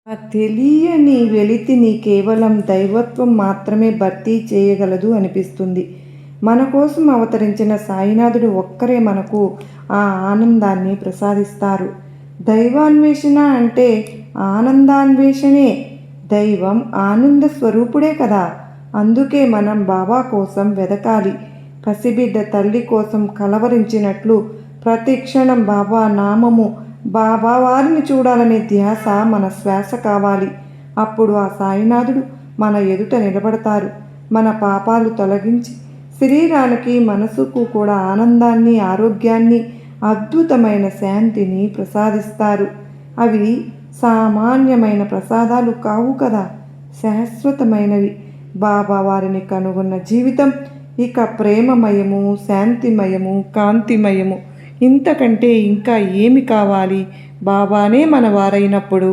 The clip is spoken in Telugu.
ఆ తెలియని వెలితిని కేవలం దైవత్వం మాత్రమే భర్తీ చేయగలదు అనిపిస్తుంది. మన కోసం అవతరించిన సాయినాథుడు ఒక్కరే మనకు ఆ ఆనందాన్ని ప్రసాదిస్తారు. దైవాన్వేషణ అంటే ఆనందాన్వేషణే. దైవం ఆనంద స్వరూపుడే కదా. అందుకే మనం బాబా కోసం వెదకాలి. పసిబిడ్డ తల్లి కోసం కలవరించినట్లు ప్రతి క్షణం బాబా నామము, బాబా వారిని చూడాలనే ధ్యాస మన శ్వాస కావాలి. అప్పుడు ఆ సాయినాథుడు మన ఎదుట నిలబడతారు. మన పాపాలు తొలగించి శరీరానికి మనసుకు కూడా ఆనందాన్ని, ఆరోగ్యాన్ని, అద్భుతమైన శాంతిని ప్రసాదిస్తారు. అవి సామాన్యమైన ప్రసాదాలు కావు కదా, శాశ్వతమైనవి. బాబా వారిని కనుగొన్న జీవితం ఇక ప్రేమమయము, శాంతిమయము, కాంతిమయము. ఇంతకంటే ఇంకా ఏమి కావాలి? బాబానే మన వారైనప్పుడు